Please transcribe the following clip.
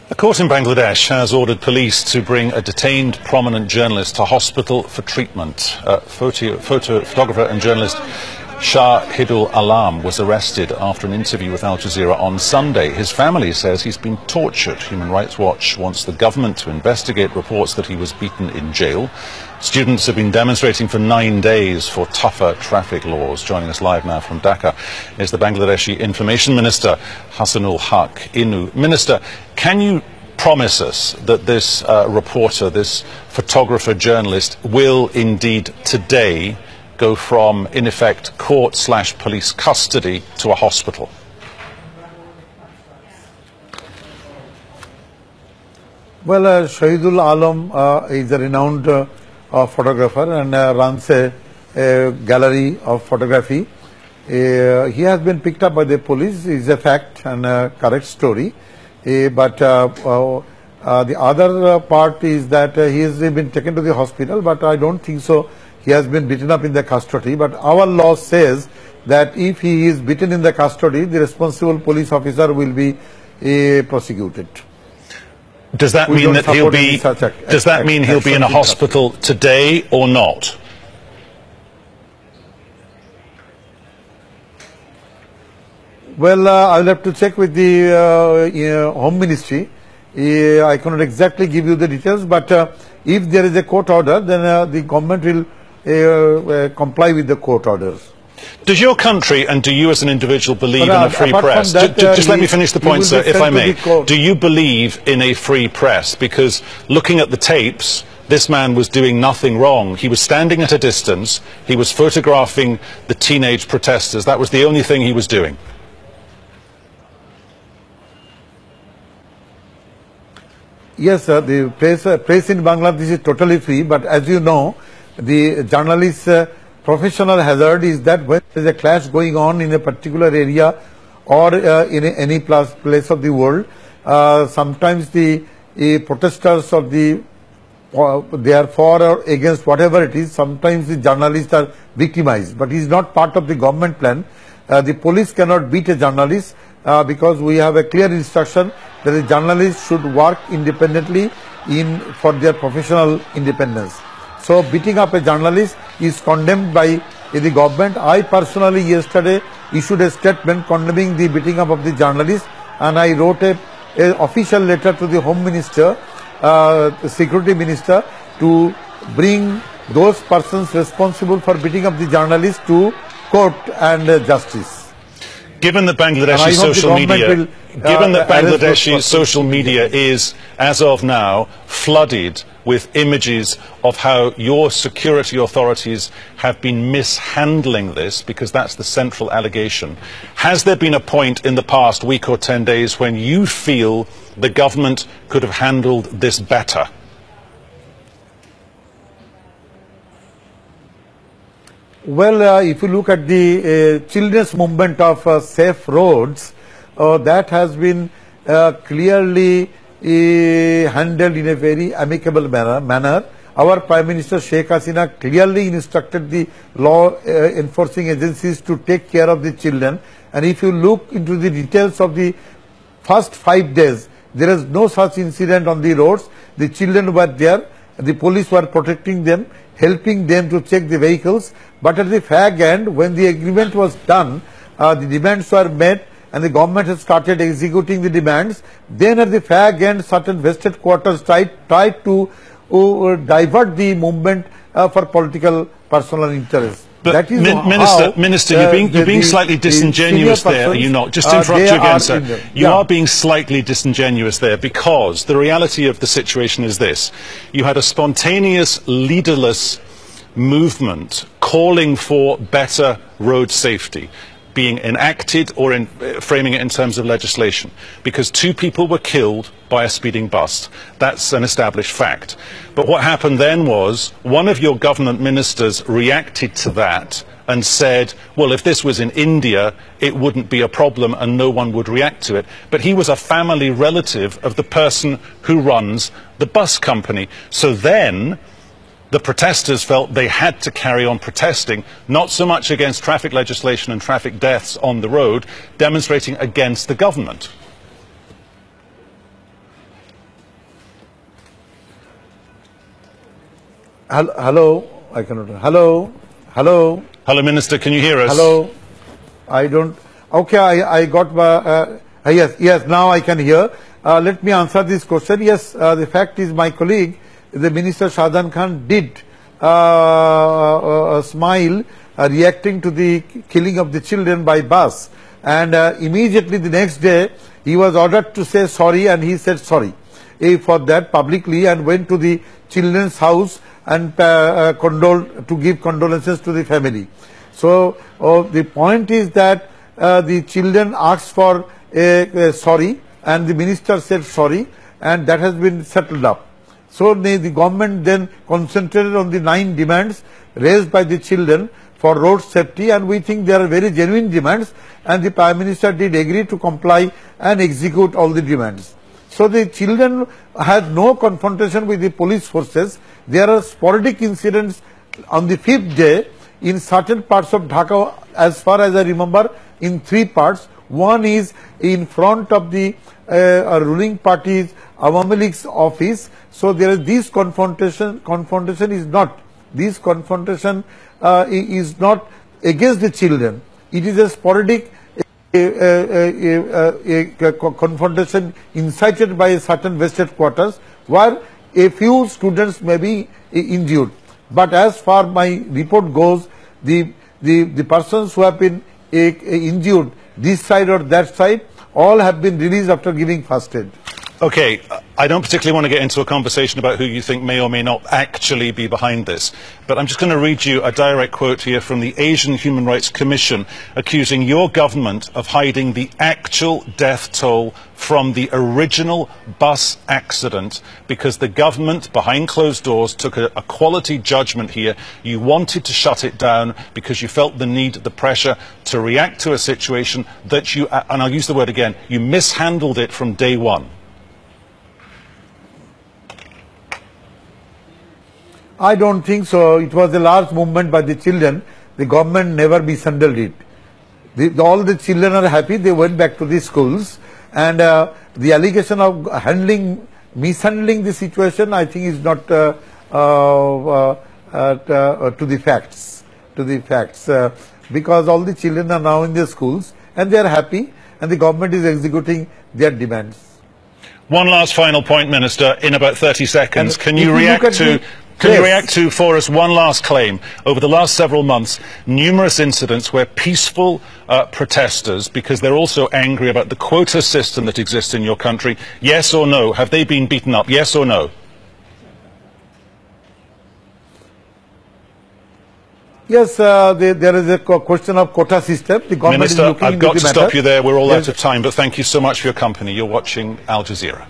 A court in Bangladesh has ordered police to bring a detained prominent journalist to hospital for treatment. Photographer and journalist Shahidul Alam was arrested after an interview with Al Jazeera on Sunday. His family says he's been tortured. Human Rights Watch wants the government to investigate reports that he was beaten in jail. Students have been demonstrating for 9 days for tougher traffic laws. Joining us live now from Dhaka is the Bangladeshi Information Minister, Hasanul Haq Inu. Minister, can you promise us that this reporter, this photographer journalist, will indeed today go from, in effect, court/police custody to a hospital? Well, Shahidul Alam is a renowned photographer and runs a gallery of photography. He has been picked up by the police. It's a fact and a correct story. But the other part is that he has been taken to the hospital, but I don't think so. He has been beaten up in the custody, but our law says that if he is beaten in the custody, the responsible police officer will be prosecuted. Does that mean that he'll be? Does that mean he'll be in a hospital today or not? Well, I'll have to check with the Home Ministry. I cannot exactly give you the details, but if there is a court order, then the government will comply with the court orders. Does your country and do you as an individual believe in a free press? Just let me finish the point, sir, if I may. Do you believe in a free press? Because looking at the tapes, this man was doing nothing wrong. He was standing at a distance. He was photographing the teenage protesters. That was the only thing he was doing. Yes, sir, the press in Bangladesh is totally free, but as you know, the journalist's professional hazard is that when there is a clash going on in a particular area or in any place of the world, sometimes the protesters of they are for or against whatever it is, sometimes the journalists are victimized, but it is not part of the government plan. The police cannot beat a journalist because we have a clear instruction that the journalist should work independently for their professional independence. So beating up a journalist is condemned by the government. I personally yesterday issued a statement condemning the beating up of the journalist, and I wrote a official letter to the Home Minister, the Security Minister, to bring those persons responsible for beating up the journalist to court and justice. Given that Bangladeshi social media is, as of now, flooded with images of how your security authorities have been mishandling this, because that's the central allegation, has there been a point in the past week or 10 days when you feel the government could have handled this better? Well, if you look at the children's movement of safe roads, that has been clearly handled in a very amicable manner. Our Prime Minister Sheikh Hasina clearly instructed the law enforcing agencies to take care of the children. And if you look into the details of the first 5 days, there is no such incident on the roads. The children were there. The police were protecting them, helping them to check the vehicles. But at the fag end, when the agreement was done, the demands were met and the government has started executing the demands. Then at the fag end, certain vested quarters tried to divert the movement for political personal interest. But that is Minister, you're being slightly disingenuous there, are you not? Just to interrupt you again, sir. You are being slightly disingenuous there, because the reality of the situation is this. You had a spontaneous, leaderless movement calling for better road safety being enacted, or framing it in terms of legislation, because 2 people were killed by a speeding bus. That's an established fact. But what happened then was one of your government ministers reacted to that and said, well, if this was in India, it wouldn't be a problem and no one would react to it. But he was a family relative of the person who runs the bus company. So then the protesters felt they had to carry on protesting, not so much against traffic legislation and traffic deaths on the road, demonstrating against the government. Hello, I cannot. Hello, hello. Hello, Minister. Can you hear us? Hello. I don't. Okay, I got. Yes. Now I can hear. Let me answer this question. Yes, the fact is, my colleague, the Minister Shahjahan Khan, did smile, reacting to the killing of the children by bus, and immediately the next day he was ordered to say sorry, and he said sorry for that publicly, and went to the children's house and to give condolences to the family. So the point is that the children asked for a sorry, and the minister said sorry, and that has been settled up. So the government then concentrated on the 9 demands raised by the children for road safety, and we think they are very genuine demands, and the Prime Minister did agree to comply and execute all the demands. So the children had no confrontation with the police forces. There are sporadic incidents on the 5th day in certain parts of Dhaka, as far as I remember, in 3 parts. One is in front of the ruling party's Awami League's office. So there is this confrontation. Confrontation is not against the children. It is a sporadic confrontation incited by a certain vested quarters, where a few students may be injured. But as far my report goes, the persons who have been injured this side or that side, all have been released after giving first aid. Okay, I don't particularly want to get into a conversation about who you think may or may not actually be behind this, but I'm just going to read you a direct quote here from the Asian Human Rights Commission, accusing your government of hiding the actual death toll from the original bus accident because the government, behind closed doors, took a quality judgment here. You wanted to shut it down because you felt the need, the pressure to react to a situation that you, and I'll use the word again, you mishandled it from day one. I don't think so. It was a large movement by the children. The government never mishandled it. All the children are happy. They went back to the schools. And the allegation of mishandling the situation, I think, is not to the facts. Because all the children are now in their schools and they are happy, and the government is executing their demands. One last final point, Minister, in about 30 seconds. Can you react to for us one last claim? Over the last several months, numerous incidents where peaceful protesters, because they're also angry about the quota system that exists in your country, yes or no, have they been beaten up, yes or no? Yes, there is a question of quota system. The government Minister, is looking I've into got to the stop matter. you there. We're all out of time, but thank you so much for your company. You're watching Al Jazeera.